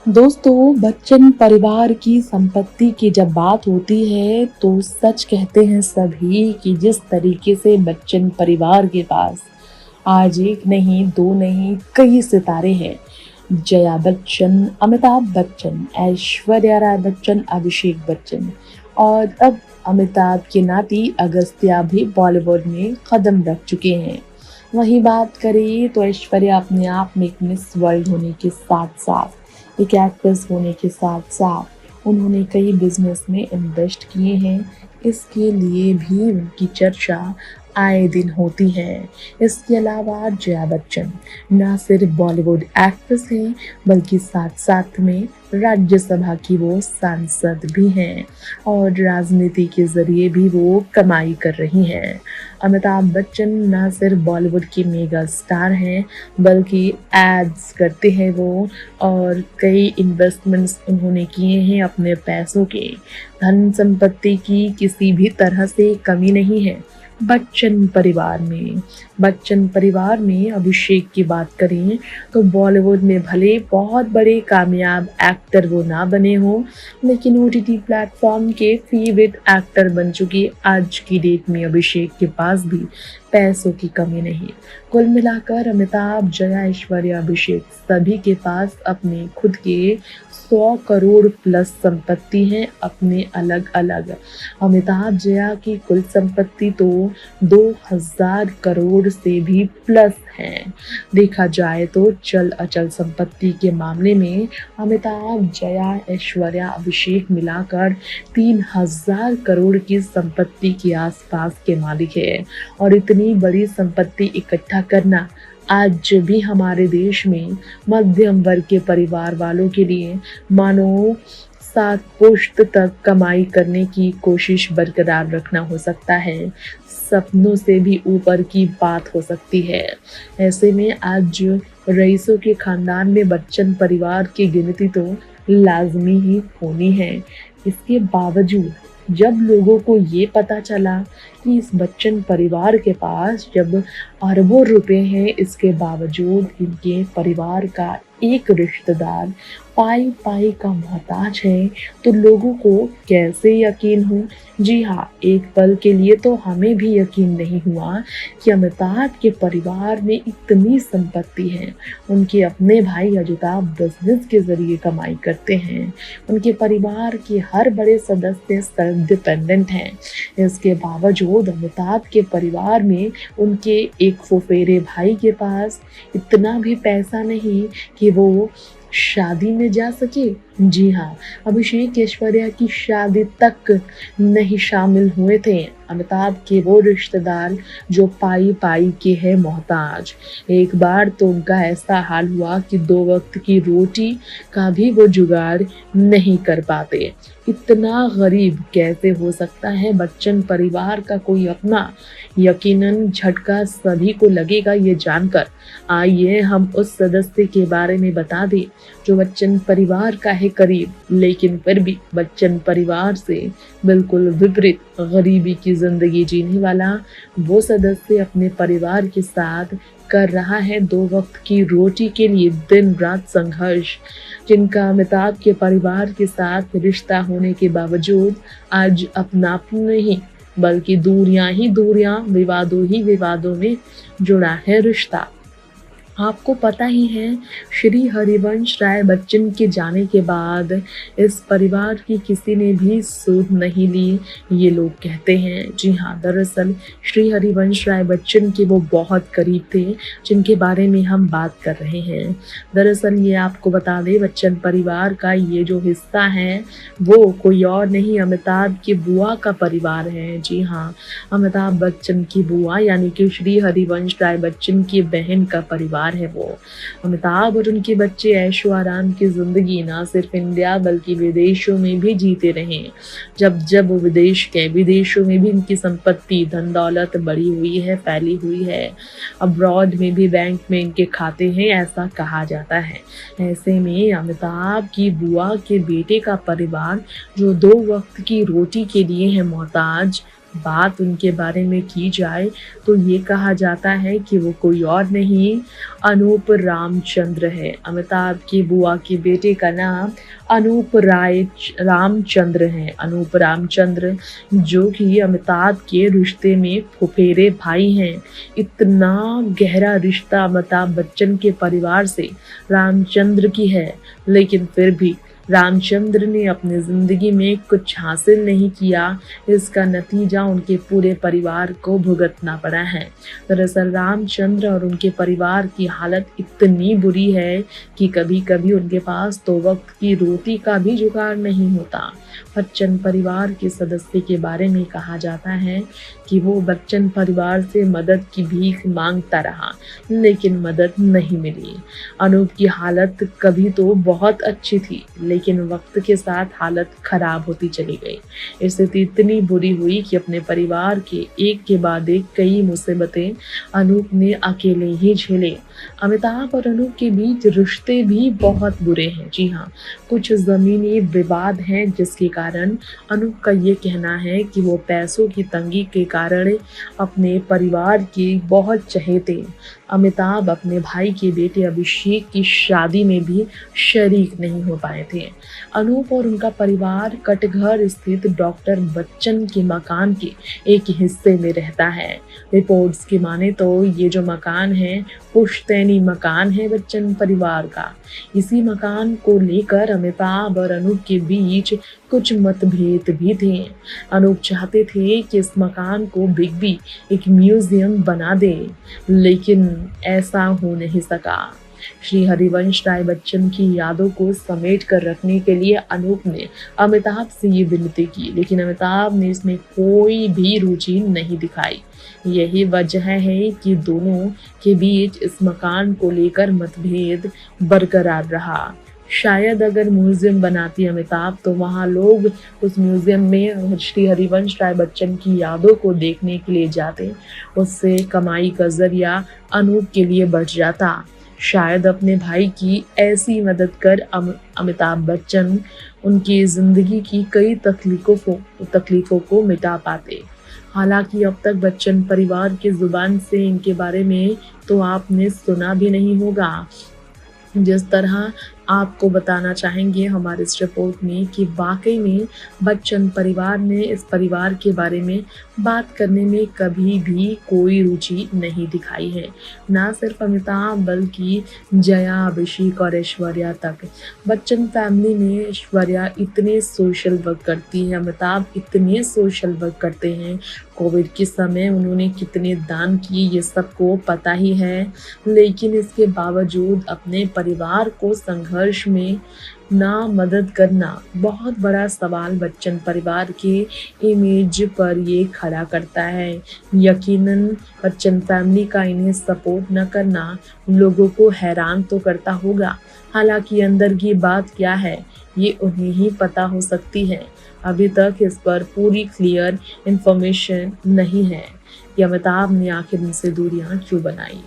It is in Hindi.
दोस्तों, बच्चन परिवार की संपत्ति की जब बात होती है तो सच कहते हैं सभी कि जिस तरीके से बच्चन परिवार के पास आज एक नहीं, दो नहीं, कई सितारे हैं। जया बच्चन, अमिताभ बच्चन, ऐश्वर्या राय बच्चन, अभिषेक बच्चन और अब अमिताभ की नाती अगस्त्या भी बॉलीवुड में कदम रख चुके हैं। वहीं बात करें तो ऐश्वर्या अपने आप में एक मिस वर्ल्ड होने के साथ-साथ एक एक्ट्रेस होने के साथ-साथ उन्होंने कई बिज़नेस में इन्वेस्ट किए हैं। इसके लिए भी उनकी चर्चा आए दिन होती है। इसके अलावा जया बच्चन ना सिर्फ बॉलीवुड एक्ट्रेस हैं बल्कि साथ-साथ में राज्यसभा की वो सांसद भी हैं और राजनीति के ज़रिए भी वो कमाई कर रही हैं। अमिताभ बच्चन ना सिर्फ बॉलीवुड के मेगा स्टार हैं बल्कि एड्स करते हैं वो और कई इन्वेस्टमेंट्स उन्होंने किए हैं अपने पैसों के। धन संपत्ति की किसी भी तरह से कमी नहीं है बच्चन परिवार में अभिषेक की बात करें तो बॉलीवुड में भले बहुत बड़े कामयाब एक्टर वो ना बने हों लेकिन ओटीटी प्लेटफॉर्म के फेवरेट एक्टर बन चुके आज की डेट में अभिषेक के पास भी पैसों की कमी नहीं। कुल मिलाकर अमिताभ, जया, ऐश्वर्या, अभिषेक सभी के पास अपने खुद के 100 करोड़ प्लस संपत्ति है अपने अलग अलग। अमिताभ जया की कुल संपत्ति तो 2000 करोड़ से भी प्लस है। देखा जाए तो चल अचल संपत्ति के मामले में अमिताभ, जया, ऐश्वर्या, अभिषेक मिलाकर 3000 करोड़ की संपत्ति के आसपास के मालिक है और इतनी बड़ी संपत्ति इकट्ठा करना आज भी हमारे देश में मध्यम वर्ग के परिवार वालों के लिए मानो 7 पुश्त तक कमाई करने की कोशिश बरकरार रखना हो सकता है। सपनों से भी ऊपर की बात हो सकती है। ऐसे में आज रईसों के खानदान में बच्चन परिवार की गिनती तो लाजमी ही होनी है। इसके बावजूद जब लोगों को ये पता चला कि इस बच्चन परिवार के पास जब अरबों रुपए हैं, इसके बावजूद इनके परिवार का एक रिश्तेदार पाई पाई का मोहताज है तो लोगों को कैसे यकीन हो। जी हाँ, एक पल के लिए तो हमें भी यकीन नहीं हुआ कि अमिताभ के परिवार में इतनी संपत्ति है। उनके अपने भाई अजिताभ बिजनेस के जरिए कमाई करते हैं। उनके परिवार के हर बड़े सदस्य सेल्फ डिपेंडेंट हैं। इसके बावजूद अमिताभ के परिवार में उनके एक फुफेरे भाई के पास इतना भी पैसा नहीं कि वो शादी में जा सके। जी हाँ, अभिषेक ऐश्वर्या की शादी तक नहीं शामिल हुए थे। अमिताभ के वो रिश्तेदार जो पाई पाई के हैं मोहताज। एक बार तो उनका ऐसा हाल हुआ कि 2 वक्त की रोटी का भी वो जुगाड़ नहीं कर पाते। इतना गरीब कैसे हो सकता है बच्चन परिवार का कोई अपना। यकीनन झटका सभी को लगेगा ये जानकर। आइए हम उस सदस्य के बारे में बता दें जो बच्चन परिवार का है करीब लेकिन फिर भी बच्चन परिवार से बिल्कुल विपरीत गरीबी की जिंदगी जीने वाला वो सदस्य अपने परिवार के साथ कर रहा है 2 वक्त की रोटी के लिए दिन रात संघर्ष। जिनका अमिताभ के परिवार के साथ रिश्ता होने के बावजूद आज अपनापन नहीं बल्कि दूरियां ही दूरियां, विवादों ही विवादों में जुड़ा है रिश्ता। आपको पता ही है, श्री हरिवंश राय बच्चन के जाने के बाद इस परिवार की किसी ने भी सूध नहीं ली, ये लोग कहते हैं। जी हाँ, दरअसल श्री हरिवंश राय बच्चन के वो बहुत करीब थे जिनके बारे में हम बात कर रहे हैं। दरअसल ये आपको बता दें, बच्चन परिवार का ये जो हिस्सा है वो कोई और नहीं अमिताभ की बुआ का परिवार है। जी हाँ, अमिताभ बच्चन की बुआ यानी कि श्री हरिवंश राय बच्चन की बहन का परिवार है वो। अमिताभ और उनके बच्चे ऐशो आराम की जिंदगी ना सिर्फ इंडिया बल्कि विदेशों में भी जीते रहे। जब जब वो विदेश गए, विदेशों में भी इनकी संपत्ति धन दौलत बढ़ी हुई है, फैली हुई है। अब्रॉड में भी बैंक में इनके खाते हैं, ऐसा कहा जाता है। ऐसे में अमिताभ की बुआ के बेटे का परिवार जो 2 वक्त की रोटी के लिए है मोहताज, बात उनके बारे में की जाए तो ये कहा जाता है कि वो कोई और नहीं अनूप रामचंद्र है। अमिताभ की बुआ के बेटे का नाम अनूप राय रामचंद्र है। अनूप रामचंद्र जो कि अमिताभ के रिश्ते में फुफेरे भाई हैं। इतना गहरा रिश्ता अमिताभ बच्चन के परिवार से रामचंद्र की है, लेकिन फिर भी रामचंद्र ने अपनी ज़िंदगी में कुछ हासिल नहीं किया। इसका नतीजा उनके पूरे परिवार को भुगतना पड़ा है। दरअसल रामचंद्र और उनके परिवार की हालत इतनी बुरी है कि कभी-कभी उनके पास तो वक्त की रोटी का भी जुगाड़ नहीं होता। बच्चन परिवार के सदस्य के बारे में कहा जाता है कि वो बच्चन परिवार से मदद की भीख मांगता रहा, लेकिन मदद नहीं मिली। अनूप की हालत कभी तो बहुत अच्छी थी, लेकिन वक्त के साथ हालत खराब होती चली गई। स्थिति इतनी बुरी हुई कि अपने परिवार के एक के बाद एक कई मुसीबतें अनूप ने अकेले ही झेले। अमिताभ और अनूप के बीच रिश्ते भी बहुत बुरे हैं। जी हाँ, कुछ ज़मीनी विवाद हैं जिसके कारण अनूप का ये कहना है कि वो पैसों की तंगी के कारण अपने परिवार के बहुत चहेते अमिताभ अपने भाई के बेटे अभिषेक की शादी में भी शरीक नहीं हो पाए थे। अनूप और उनका परिवार कटघर स्थित डॉक्टर बच्चन के मकान के एक हिस्से में रहता है। रिपोर्ट्स की माने तो ये जो मकान है पुश्तैनी मकान है बच्चन परिवार का। इसी मकान को लेकर अमिताभ और अनूप के बीच कुछ मतभेद भी थे। अनूप चाहते थे कि इस मकान को बिग बी एक म्यूजियम बना दे, लेकिन ऐसा हो नहीं सका। श्री हरिवंश राय बच्चन की यादों को समेट कर रखने के लिए अनूप ने अमिताभ से ये विनती की, लेकिन अमिताभ ने इसमें कोई भी रुचि नहीं दिखाई। यही वजह है कि दोनों के बीच इस मकान को लेकर मतभेद बरकरार रहा। शायद अगर म्यूजियम बनाती अमिताभ तो वहाँ लोग उस म्यूजियम में श्री हरिवंश राय बच्चन की यादों को देखने के लिए जाते। उससे कमाई का जरिया अनूप के लिए बढ़ जाता। शायद अपने भाई की ऐसी मदद कर अमिताभ बच्चन उनकी ज़िंदगी की कई तकलीफ़ों को मिटा पाते। हालांकि अब तक बच्चन परिवार की ज़ुबान से इनके बारे में तो आपने सुना भी नहीं होगा। जिस तरह आपको बताना चाहेंगे हमारे इस रिपोर्ट में कि वाकई में बच्चन परिवार ने इस परिवार के बारे में बात करने में कभी भी कोई रुचि नहीं दिखाई है। ना सिर्फ अमिताभ बल्कि जया, अभिषेक और ऐश्वर्या तक। बच्चन फैमिली में ऐश्वर्या इतने सोशल वर्क करती है, अमिताभ इतने सोशल वर्क करते हैं। कोविड के समय उन्होंने कितने दान किए ये सबको पता ही है, लेकिन इसके बावजूद अपने परिवार को संघर्ष में ना मदद करना बहुत बड़ा सवाल बच्चन परिवार के इमेज पर ये खड़ा करता है। यकीनन बच्चन फैमिली का इन्हें सपोर्ट न करना लोगों को हैरान तो करता होगा। हालांकि अंदर की बात क्या है ये उन्हें ही पता हो सकती है। अभी तक इस पर पूरी क्लियर इंफॉर्मेशन नहीं है कि अमिताभ ने आखिर इनसे दूरियां क्यों बनाई।